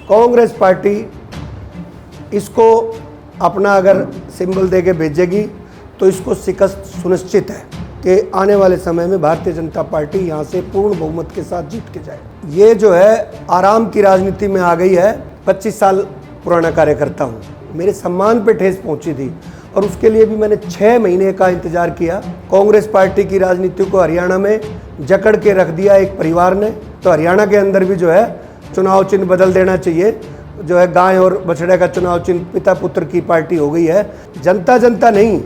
Congress party इसको अपना अगर सिंबल दे के भेजेगी तो इसको शिकस्त सुनिश्चित है कि आने वाले समय में भारतीय जनता पार्टी यहाँ से पूर्ण बहुमत के साथ जीत के जाए। ये जो है आराम की राजनीति में आ गई है। 25 साल पुराना कार्यकर्ता हूँ, मेरे सम्मान पे ठेस पहुँची थी और उसके लिए भी मैंने 6 महीने का इंतजार किया। कांग्रेस पार्टी की राजनीति को हरियाणा में जकड़ के रख दिया एक परिवार ने, तो हरियाणा के अंदर भी जो है चुनाव चिन्ह बदल देना चाहिए। जो है गाय और बछड़े का चुनाव चिन्ह पिता पुत्र की पार्टी हो गई है। जनता नहीं,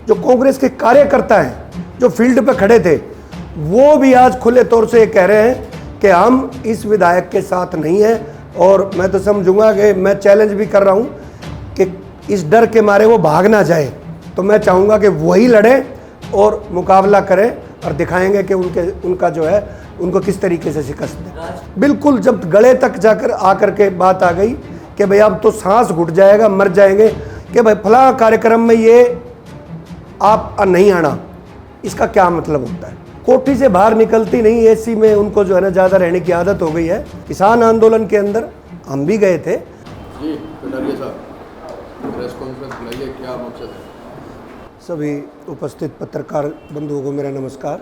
जो कांग्रेस के कार्यकर्ता हैं जो फील्ड पे खड़े थे वो भी आज खुले तौर से ये कह रहे हैं कि हम इस विधायक के साथ नहीं हैं। और मैं तो समझूंगा कि मैं चैलेंज भी कर रहा हूं कि इस डर के मारे वो भाग ना जाए, तो मैं चाहूँगा कि वही लड़े और मुकाबला करें और दिखाएंगे कि उनका जो है उनको किस तरीके से शिकस्त दें। बिल्कुल, जब गले तक जाकर आकर के बात आ गई कि भाई अब तो सांस घुट जाएगा, मर जाएंगे, कि भाई फला कार्यक्रम में ये आप नहीं आना, इसका क्या मतलब होता है? कोठी से बाहर निकलती नहीं, एसी में उनको जो है ना ज़्यादा रहने की आदत हो गई है। किसान आंदोलन के अंदर हम भी गए थे। जी कटारिया साहब, प्रेस कॉन्फ्रेंस बुलाइए, क्या मकसद है? सभी उपस्थित पत्रकार बंधुओं को मेरा नमस्कार।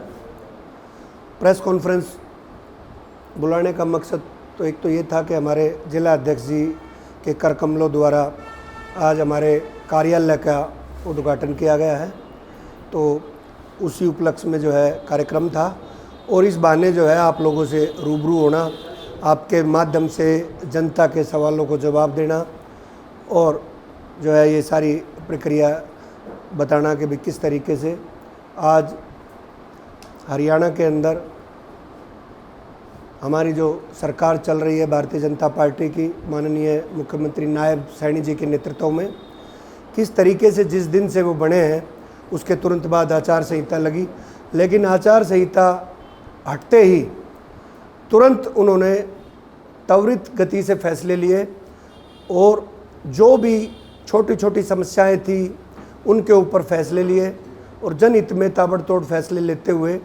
प्रेस कॉन्फ्रेंस बुलाने का मकसद तो एक तो ये था कि हमारे जिला अध्यक्ष जी के कर कमलों द्वारा आज हमारे कार्यालय का उद्घाटन किया गया है, तो उसी उपलक्ष्य में जो है कार्यक्रम था और इस बहाने जो है आप लोगों से रूबरू होना, आपके माध्यम से जनता के सवालों को जवाब देना और जो है ये सारी प्रक्रिया बताना कि भी किस तरीके से आज हरियाणा के अंदर हमारी जो सरकार चल रही है भारतीय जनता पार्टी की, माननीय मुख्यमंत्री नायब सैनी जी के नेतृत्व में, किस तरीके से जिस दिन से वो बने हैं उसके तुरंत बाद आचार संहिता लगी, लेकिन आचार संहिता हटते ही तुरंत उन्होंने त्वरित गति से फैसले लिए और जो भी छोटी छोटी समस्याएं थी उनके ऊपर फैसले लिए और जनहित में ताबड़तोड़ फैसले लेते हुए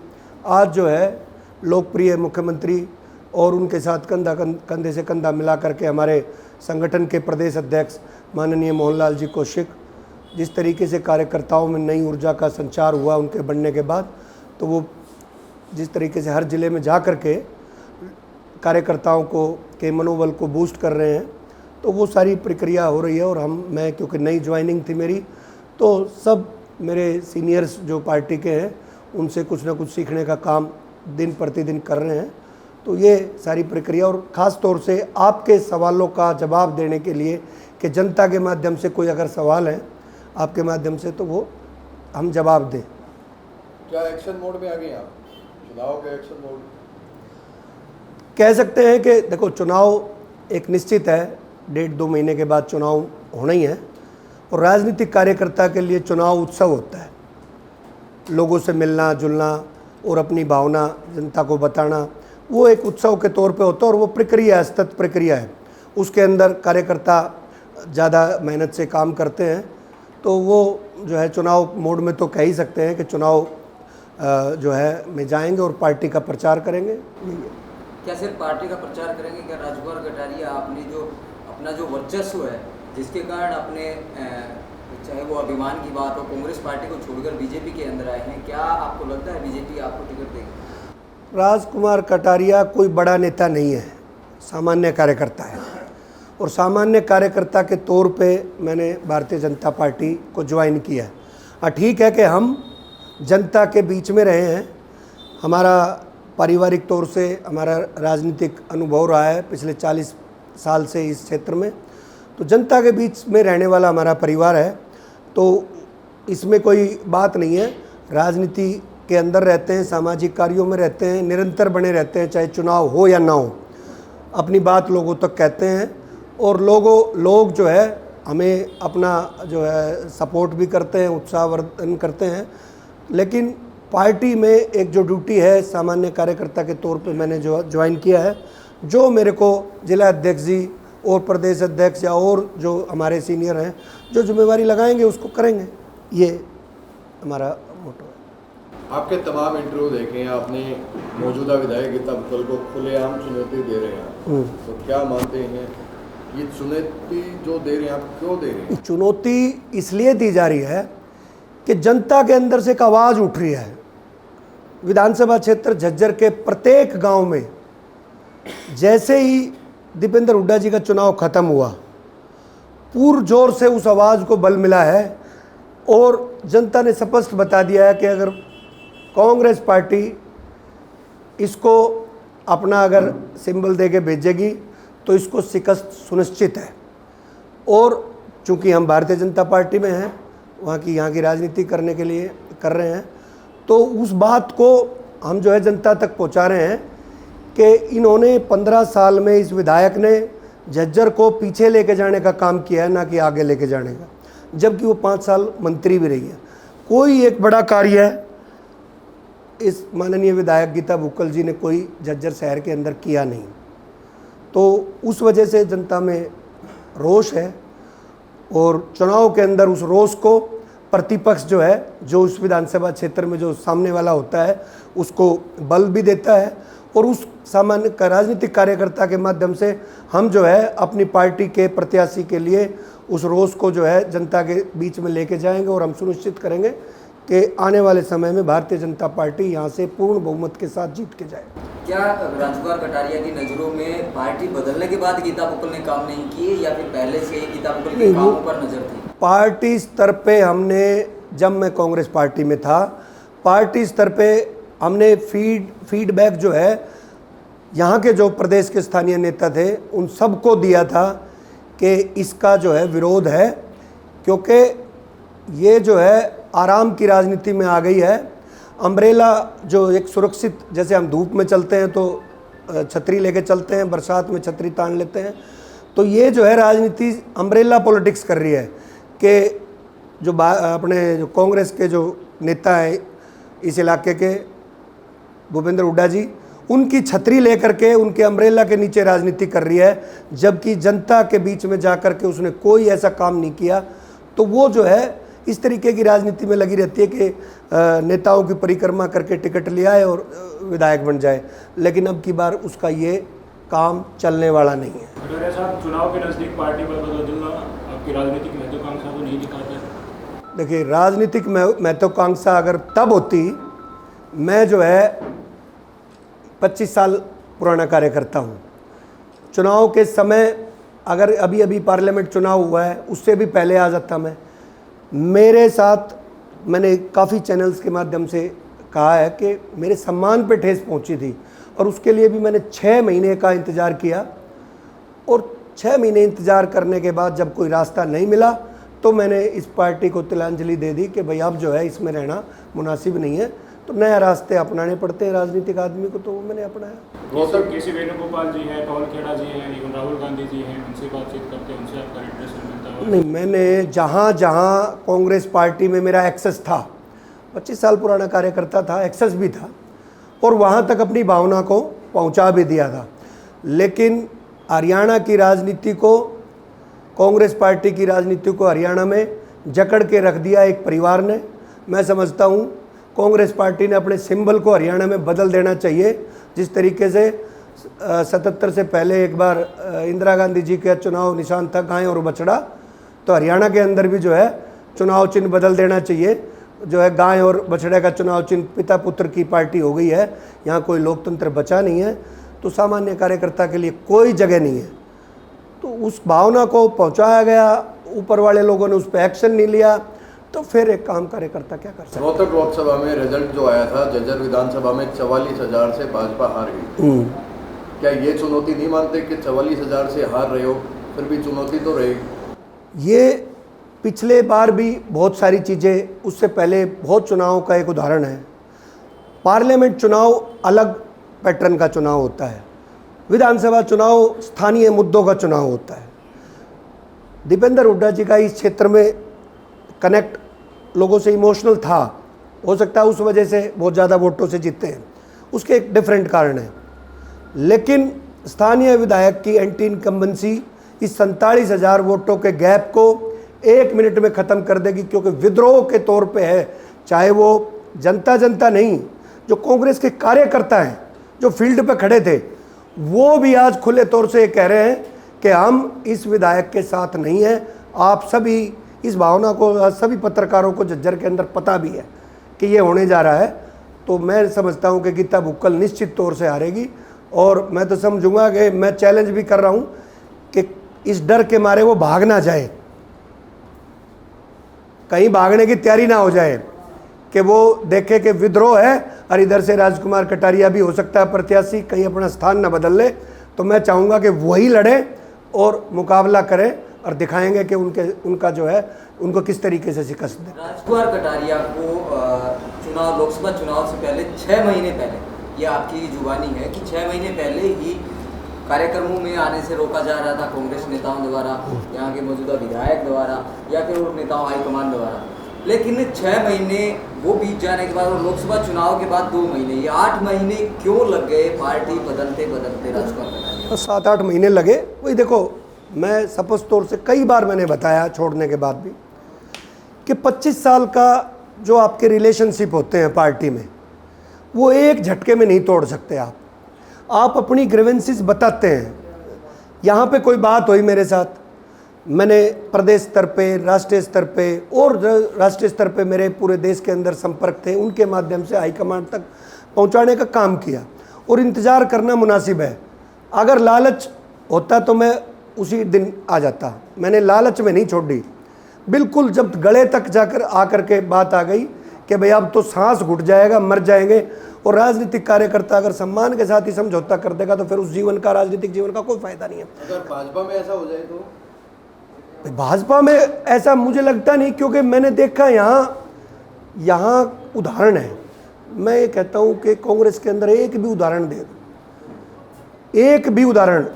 आज जो है लोकप्रिय मुख्यमंत्री और उनके साथ कंधे से कंधा मिला करके हमारे संगठन के प्रदेश अध्यक्ष माननीय मोहनलाल जी कौशिक, जिस तरीके से कार्यकर्ताओं में नई ऊर्जा का संचार हुआ उनके बनने के बाद, तो वो जिस तरीके से हर ज़िले में जा कर के कार्यकर्ताओं को के मनोबल को बूस्ट कर रहे हैं, तो वो सारी प्रक्रिया हो रही है। और मैं क्योंकि नई ज्वाइनिंग थी मेरी, तो सब मेरे सीनियर्स जो पार्टी के हैं उनसे कुछ ना कुछ सीखने का काम दिन प्रतिदिन कर रहे हैं। तो ये सारी प्रक्रिया और ख़ास तौर से आपके सवालों का जवाब देने के लिए कि जनता के माध्यम से कोई अगर सवाल है आपके माध्यम से, तो वो हम जवाब दें। क्या एक्शन मोड में आ गए आप? चुनाव के एक्शन मोड कह सकते हैं कि देखो, चुनाव एक निश्चित है, 1.5-2 महीने के बाद चुनाव होना ही है और राजनीतिक कार्यकर्ता के लिए चुनाव उत्सव होता है। लोगों से मिलना जुलना और अपनी भावना जनता को बताना, वो एक उत्सव के तौर पे होता है और वो प्रक्रिया है, सतत प्रक्रिया है। उसके अंदर कार्यकर्ता ज़्यादा मेहनत से काम करते हैं, तो वो जो है चुनाव मोड में तो कह ही सकते हैं कि चुनाव जो है में जाएंगे और पार्टी का प्रचार करेंगे। क्या सिर्फ पार्टी का प्रचार करेंगे? क्या राजकुमार कटारिया आपने जो अपना जो वर्चस्व है जिसके कारण अपने चाहे वो अभिमान की बात हो, कांग्रेस पार्टी को छोड़कर बीजेपी के अंदर आए हैं, क्या आपको लगता है बीजेपी आपको टिकट देगी? राजकुमार कटारिया कोई बड़ा नेता नहीं है, सामान्य कार्यकर्ता है और सामान्य कार्यकर्ता के तौर पे मैंने भारतीय जनता पार्टी को ज्वाइन किया है। हाँ, ठीक है कि हम जनता के बीच में रहे हैं, हमारा पारिवारिक तौर से हमारा राजनीतिक अनुभव रहा है पिछले 40 साल से इस क्षेत्र में, तो जनता के बीच में रहने वाला हमारा परिवार है, तो इसमें कोई बात नहीं है। राजनीति के अंदर रहते हैं, सामाजिक कार्यों में रहते हैं, निरंतर बने रहते हैं, चाहे चुनाव हो या ना हो, अपनी बात लोगों तक कहते हैं और लोग जो है हमें अपना जो है सपोर्ट भी करते हैं, उत्साहवर्धन करते हैं। लेकिन पार्टी में एक जो ड्यूटी है सामान्य कार्यकर्ता के तौर पे मैंने जो ज्वाइन किया है, जो मेरे को जिला अध्यक्ष जी और प्रदेश अध्यक्ष या और जो हमारे सीनियर हैं जो जिम्मेवारी लगाएंगे उसको करेंगे, ये हमारा मोटो है। आपके तमाम इंटरव्यू देखे हैं आपने, मौजूदा विधायक गीता बुतल को खुलेआम चुनौती दे रहे हैं, तो क्या मानते हैं ये चुनौती जो दे रहे हैं आप, क्यों दे रहे हैं? चुनौती इसलिए दी जा रही है कि जनता के अंदर से एक आवाज़ उठ रही है। विधानसभा क्षेत्र झज्जर के प्रत्येक गांव में जैसे ही दीपेंद्र हुड्डा जी का चुनाव खत्म हुआ, पुरजोर से उस आवाज़ को बल मिला है और जनता ने स्पष्ट बता दिया है कि अगर कांग्रेस पार्टी इसको अपना अगर सिंबल दे के भेजेगी तो इसको शिकस्त सुनिश्चित है। और चूंकि हम भारतीय जनता पार्टी में हैं, वहाँ की राजनीति करने के लिए कर रहे हैं, तो उस बात को हम जो है जनता तक पहुँचा रहे हैं कि इन्होंने 15 साल में इस विधायक ने झज्जर को पीछे लेके जाने का काम किया है, ना कि आगे लेके जाने का, जबकि वो 5 साल मंत्री भी रही है। कोई एक बड़ा कार्य है इस माननीय विधायक गीता बुक्कल जी ने कोई झज्जर शहर के अंदर किया नहीं, तो उस वजह से जनता में रोष है और चुनाव के अंदर उस रोष को प्रतिपक्ष जो है, जो उस विधानसभा क्षेत्र में जो सामने वाला होता है, उसको बल भी देता है और उस सामान्य राजनीतिक कार्यकर्ता के माध्यम से हम जो है अपनी पार्टी के प्रत्याशी के लिए उस रोष को जो है जनता के बीच में लेके जाएंगे और हम सुनिश्चित करेंगे कि आने वाले समय में भारतीय जनता पार्टी यहाँ से पूर्ण बहुमत के साथ जीत के जाए। क्या राजकुमार कटारिया की नज़रों में पार्टी बदलने के बाद गीता बुक्कल ने काम नहीं किए या फिर पहले से ही गीता बुक्कल के कामों पर नजर थी? पार्टी स्तर पे हमने, जब मैं कांग्रेस पार्टी में था, पार्टी स्तर पे हमने फीडबैक जो है यहाँ के जो प्रदेश के स्थानीय नेता थे उन सबको दिया था कि इसका जो है विरोध है, क्योंकि ये जो है आराम की राजनीति में आ गई है। अम्ब्रेला जो एक सुरक्षित, जैसे हम धूप में चलते हैं तो छतरी लेके चलते हैं, बरसात में छतरी तान लेते हैं, तो ये जो है राजनीति अम्ब्रेला पॉलिटिक्स कर रही है कि जो अपने जो कांग्रेस के जो नेता हैं इस इलाके के भूपेंद्र हुड्डा जी, उनकी छतरी लेकर के उनके अम्ब्रेला के नीचे राजनीति कर रही है, जबकि जनता के बीच में जाकर के उसने कोई ऐसा काम नहीं किया। तो वो जो है इस तरीके की राजनीति में लगी रहती है कि नेताओं की परिक्रमा करके टिकट ले आए और विधायक बन जाए, लेकिन अब की बार उसका ये काम चलने वाला नहीं है। कटारिया साहब, चुनाव के नज़दीक पार्टी पर बदलना आपकी राजनीतिक महत्वाकांक्षा को नहीं दिखाता? देखिए, राजनीतिक महत्वाकांक्षा अगर तब होती, मैं जो है 25 साल पुराना कार्यकर्ता हूँ। चुनाव के समय अगर अभी पार्लियामेंट चुनाव हुआ है, उससे भी पहले आ जाता मैं। मेरे साथ मैंने काफ़ी चैनल्स के माध्यम से कहा है कि मेरे सम्मान पे ठेस पहुंची थी और उसके लिए भी मैंने 6 महीने का इंतज़ार किया और 6 महीने इंतज़ार करने के बाद जब कोई रास्ता नहीं मिला तो मैंने इस पार्टी को तिलांजलि दे दी कि भाई अब जो है इसमें रहना मुनासिब नहीं है, तो नया रास्ते अपनाने पड़ते हैं राजनीतिक आदमी को, तो वो मैंने अपनाया। केसी वेणुगोपाल जी हैं, पवन खेड़ा जी हैं, इवन राहुल गांधी जी हैं, उनसे बातचीत करते हैं, उनसे आपका इंटरेस्ट मिलता है? नहीं, मैंने जहाँ जहाँ कांग्रेस पार्टी में मेरा एक्सेस था, 25 साल पुराना कार्यकर्ता था, एक्सेस भी था और वहाँ तक अपनी भावना को पहुँचा भी दिया था, लेकिन हरियाणा की राजनीति को, कांग्रेस पार्टी की राजनीति को हरियाणा में जकड़ के रख दिया एक परिवार ने। मैं समझता हूँ कांग्रेस पार्टी ने अपने सिंबल को हरियाणा में बदल देना चाहिए। जिस तरीके से 77 से पहले एक बार इंदिरा गांधी जी का चुनाव निशान था गाय और बछड़ा, तो हरियाणा के अंदर भी जो है चुनाव चिन्ह बदल देना चाहिए। जो है गाय और बछड़े का चुनाव चिन्ह पिता पुत्र की पार्टी हो गई है, यहाँ कोई लोकतंत्र बचा नहीं है, तो सामान्य कार्यकर्ता के लिए कोई जगह नहीं है। तो उस भावना को पहुँचाया गया, ऊपर वाले लोगों ने उस पर एक्शन नहीं लिया, तो फिर एक काम कार्यकर्ता क्या कर सकते। रोहतक लोकसभा में रिजल्ट जो आया था, झज्जर विधानसभा में 44,000 से भाजपा हार गई। क्या ये चुनौती नहीं मानते कि 44,000 से हार रहे हो, फिर भी चुनौती तो रहेगी? ये पिछले बार भी बहुत सारी चीज़ें, उससे पहले बहुत चुनावों का एक उदाहरण है। पार्लियामेंट चुनाव अलग पैटर्न का चुनाव होता है, विधानसभा चुनाव स्थानीय मुद्दों का चुनाव होता है। दीपेंद्र हुड्डा जी का इस क्षेत्र में कनेक्ट लोगों से इमोशनल था, हो सकता है उस वजह से बहुत ज़्यादा वोटों से जीते हैं, उसके एक डिफरेंट कारण है। लेकिन स्थानीय विधायक की एंटी इनकम्बेंसी इस 47,000 वोटों के गैप को 1 मिनट में ख़त्म कर देगी, क्योंकि विद्रोह के तौर पे है। चाहे वो जनता नहीं, जो कांग्रेस के कार्यकर्ता हैं जो फील्ड पे खड़े थे, वो भी आज खुले तौर से ये कह रहे हैं कि हम इस विधायक के साथ नहीं हैं। आप सभी इस भावना को, सभी पत्रकारों को झज्जर के अंदर पता भी है कि ये होने जा रहा है। तो मैं समझता हूँ कि गीता भुक्कल निश्चित तौर से हारेगी, और मैं तो समझूंगा कि मैं चैलेंज भी कर रहा हूँ कि इस डर के मारे वो भाग ना जाए, कहीं भागने की तैयारी ना हो जाए, कि वो देखे कि विद्रोह है और इधर से राजकुमार कटारिया भी हो सकता है प्रत्याशी, कहीं अपना स्थान न बदल ले। तो मैं चाहूँगा कि वही लड़े और मुकाबला करें और दिखाएंगे कि उनका जो है उनको किस तरीके से शिकस्त दें। राजकुमार कटारिया को चुनाव, लोकसभा चुनाव से पहले 6 महीने पहले, ये आपकी जुबानी है कि 6 महीने पहले ही कार्यक्रमों में आने से रोका जा रहा था कांग्रेस नेताओं द्वारा, यहाँ के मौजूदा विधायक द्वारा या फिर उन नेताओं हाईकमान द्वारा। लेकिन 6 महीने वो बीत जाने के बाद और लोकसभा चुनाव के बाद 2 महीने, ये 8 महीने क्यों लग गए पार्टी बदलते बदलते राजकुमार कटारिया? 7-8 महीने लगे। वही देखो, मैं स्पष्ट तौर से कई बार मैंने बताया छोड़ने के बाद भी कि 25 साल का जो आपके रिलेशनशिप होते हैं पार्टी में, वो एक झटके में नहीं तोड़ सकते आप अपनी ग्रीवेंसेस बताते हैं। यहाँ पे कोई बात हुई मेरे साथ, मैंने प्रदेश स्तर पे, राष्ट्रीय स्तर पे और राष्ट्रीय स्तर पे मेरे पूरे देश के अंदर संपर्क थे, उनके माध्यम से हाईकमांड तक पहुँचाने का काम किया। और इंतज़ार करना मुनासिब है। अगर लालच होता तो मैं उसी दिन आ जाता, मैंने लालच में नहीं छोड़ी। बिल्कुल जब गले तक जाकर आकर के बात आ गई कि भाई अब तो सांस घुट जाएगा, मर जाएंगे, और राजनीतिक कार्यकर्ता अगर सम्मान के साथ ही समझौता कर देगा तो फिर उस जीवन का, राजनीतिक जीवन का कोई फायदा नहीं है। अगर भाजपा में ऐसा हो जाए तो? भाजपा में ऐसा मुझे लगता नहीं, क्योंकि मैंने देखा यहाँ उदाहरण है। मैं ये कहता हूँ कि कांग्रेस के अंदर एक भी उदाहरण दे दो, एक भी उदाहरण।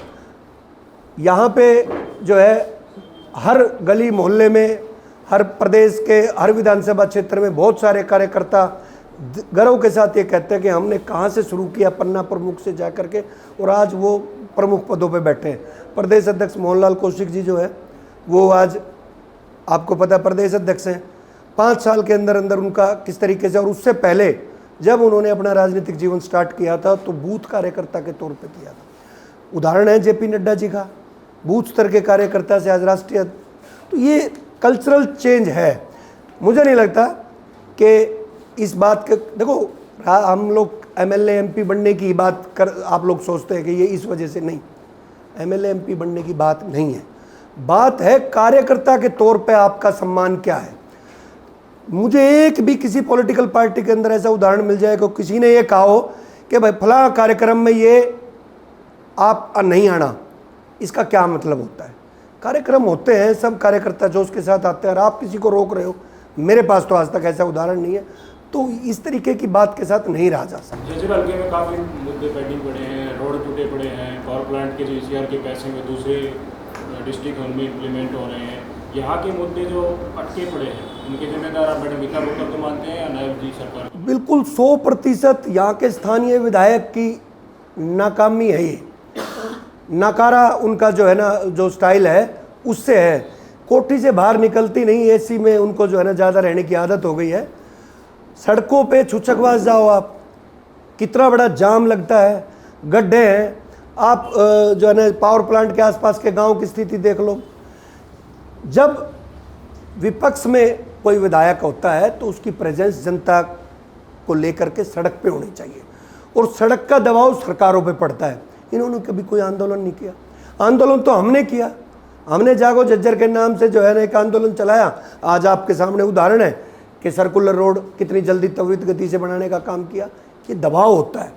यहाँ पे जो है हर गली मोहल्ले में, हर प्रदेश के हर विधानसभा क्षेत्र में बहुत सारे कार्यकर्ता गर्व के साथ ये कहते हैं कि हमने कहाँ से शुरू किया, पन्ना प्रमुख से जा कर के, और आज वो प्रमुख पदों पे बैठे हैं। प्रदेश अध्यक्ष मोहनलाल कौशिक जी जो है वो आज आपको पता है प्रदेश अध्यक्ष हैं। 5 साल के अंदर अंदर उनका किस तरीके से, और उससे पहले जब उन्होंने अपना राजनीतिक जीवन स्टार्ट किया था तो बूथ कार्यकर्ता के तौर पर किया था। उदाहरण है JP नड्डा जी का, बूथ स्तर के कार्यकर्ता से आज राष्ट्रीय। तो ये कल्चरल चेंज है। मुझे नहीं लगता कि इस बात के, देखो हम लोग MLA MP बनने की बात कर, आप लोग सोचते हैं कि ये इस वजह से, नहीं, MLA MP बनने की बात नहीं है। बात है कार्यकर्ता के तौर पे आपका सम्मान क्या है। मुझे एक भी किसी पॉलिटिकल पार्टी के अंदर ऐसा उदाहरण मिल जाए कि किसी ने ये कहा हो कि भाई फला कार्यक्रम में ये आप नहीं आना, इसका क्या मतलब होता है। कार्यक्रम होते हैं, सब कार्यकर्ता जोश के साथ आते हैं और आप किसी को रोक रहे हो। मेरे पास तो आज तक ऐसा उदाहरण नहीं है। तो इस तरीके की बात के साथ नहीं रहा जा सकता। झज्जर हल्के में काफ़ी मुद्दे पेंडिंग पड़े हैं, रोड टूटे पड़े हैं, पावर प्लांट के जो ECR के पैसे में दूसरे डिस्ट्रिक्ट में इम्प्लीमेंट हो रहे हैं। यहाँ के मुद्दे जो अटके पड़े हैं उनके जिम्मेदार आप मैडम गीता भुक्कल को मानते हैं या नायब जी सरकार? बिल्कुल 100% यहाँ के स्थानीय विधायक की नाकामी है। ये नकारा उनका जो है ना, जो स्टाइल है उससे है। कोठी से बाहर निकलती नहीं, AC में उनको जो है ना ज़्यादा रहने की आदत हो गई है। सड़कों पे छुचकवास जाओ आप, कितना बड़ा जाम लगता है, गड्ढे हैं। आप जो है ना पावर प्लांट के आसपास के गांव की स्थिति देख लो। जब विपक्ष में कोई विधायक होता है तो उसकी प्रेजेंस जनता को लेकर के सड़क पे होनी चाहिए, और सड़क का दबाव सरकारों पे पड़ता है। इन्होंने कभी कोई आंदोलन नहीं किया। आंदोलन तो हमने किया, हमने जागो झज्जर के नाम से जो है ना एक आंदोलन चलाया। आज आपके सामने उदाहरण है कि सर्कुलर रोड कितनी जल्दी त्वरित गति से बनाने का काम किया। ये दबाव होता है।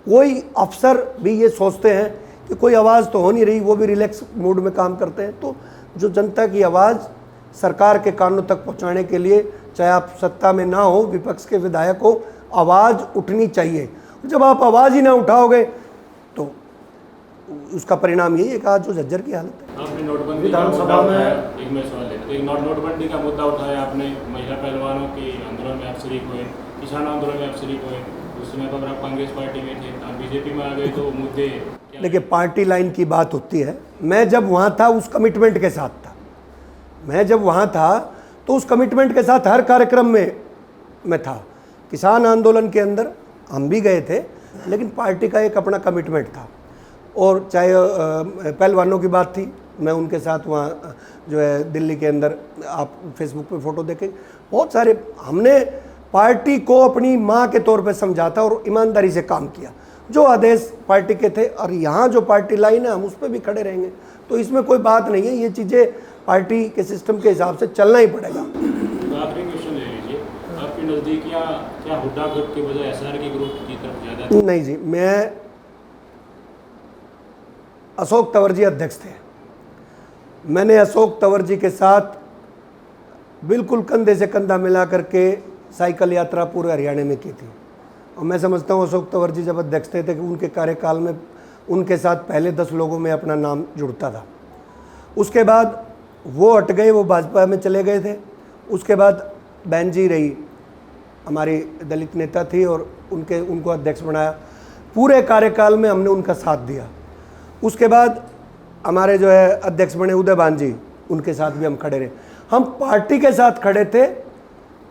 कोई अफसर भी ये सोचते हैं कि कोई आवाज़ तो हो नहीं रही, वो भी रिलैक्स मूड में काम करते हैं। तो जो जनता की आवाज़ सरकार के कानों तक पहुंचाने के लिए, चाहे आप सत्ता में ना हो, विपक्ष के विधायक हो, आवाज़ उठनी चाहिए। जब आप आवाज़ ही ना उठाओगे तो उसका परिणाम यही है कि आज जो झज्जर की हालत है। आपने नोटबंदी का मुद्दा उठाया, एक में सवाल है, एक नोटबंदी का मुद्दा उठाया आपने, महिला पहलवानों के आंदोलन में आप शरीक हुए, किसान आंदोलन में आप शरीक हुए, उस समय पर आप कांग्रेस पार्टी में थे, आप BJP में आ गए, तो मुद्दे देखिए पार्टी लाइन की बात होती है। मैं जब वहाँ था उस कमिटमेंट के साथ था। मैं जब वहाँ था तो उस कमिटमेंट के साथ हर कार्यक्रम में मैं था। किसान आंदोलन के अंदर हम भी गए थे, लेकिन पार्टी का एक अपना कमिटमेंट था। और चाहे पहलवानों की बात थी, मैं उनके साथ वहाँ जो है दिल्ली के अंदर, आप फेसबुक पे फ़ोटो देखें, बहुत सारे हमने पार्टी को अपनी माँ के तौर पे समझा था और ईमानदारी से काम किया। जो आदेश पार्टी के थे और यहाँ जो पार्टी लाइन है हम उस पर भी खड़े रहेंगे। तो इसमें कोई बात नहीं है, ये चीज़ें पार्टी के सिस्टम के हिसाब से चलना ही पड़ेगा। आखिरी क्वेश्चन ले लीजिए, आपकी नज़दीकियाँ क्या हुड्डा ग्रुप की बजाय एसआर के ग्रुप की तरफ ज़्यादा? नहीं जी, मैं अशोक तंवर जी अध्यक्ष थे, मैंने अशोक तंवर जी के साथ बिल्कुल कंधे से कंधा मिला करके साइकिल यात्रा पूरे हरियाणा में की थी। और मैं समझता हूँ अशोक तंवर जी जब अध्यक्ष थे कि उनके कार्यकाल में उनके साथ पहले 10 लोगों में अपना नाम जुड़ता था। उसके बाद वो हट गए, वो भाजपा में चले गए थे। उसके बाद बहन जी रही, हमारी दलित नेता थी और उनको अध्यक्ष बनाया। पूरे कार्यकाल में हमने उनका साथ दिया। उसके बाद हमारे जो है अध्यक्ष बने उदयभान जी, उनके साथ भी हम खड़े रहे। हम पार्टी के साथ खड़े थे,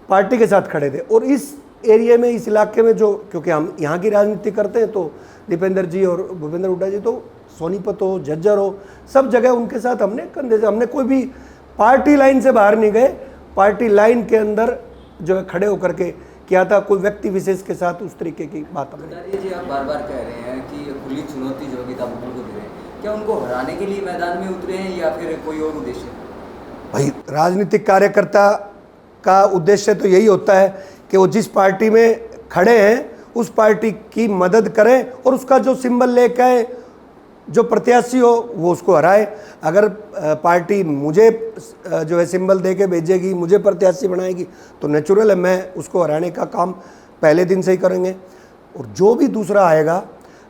पार्टी के साथ खड़े थे। और इस एरिया में, इस इलाके में जो, क्योंकि हम यहाँ की राजनीति करते हैं, तो दीपेंद्र जी और भूपेंद्र हुड्डा जी तो सोनीपत हो, झज्जर हो, सब जगह उनके साथ हमने कंधे से, हमने कोई भी पार्टी लाइन से बाहर नहीं गए, पार्टी लाइन के अंदर जो है खड़े होकर के किया था। कोई व्यक्ति विशेष के साथ उस तरीके की बात हमने। जी आप बार बार कह रहे हैं कि खुली चुनौती जो गीता बबलू को दे रहे हैं, क्या उनको हराने के लिए मैदान में उतरे हैं या फिर कोई और उद्देश्य? भाई, राजनीतिक कार्यकर्ता का उद्देश्य तो यही होता है कि वो जिस पार्टी में खड़े हैं उस पार्टी की मदद करें और उसका जो सिंबल लेके आए, जो प्रत्याशी हो वो उसको हराए। अगर पार्टी मुझे जो है सिंबल दे के भेजेगी, मुझे प्रत्याशी बनाएगी, तो नेचुरल है मैं उसको हराने का काम पहले दिन से ही करेंगे। और जो भी दूसरा आएगा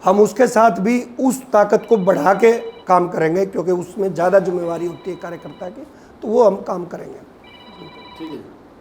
हम उसके साथ भी उस ताकत को बढ़ा के काम करेंगे, क्योंकि उसमें ज़्यादा जिम्मेवारी होती है कार्यकर्ता की, तो वो हम काम करेंगे। ठीक है।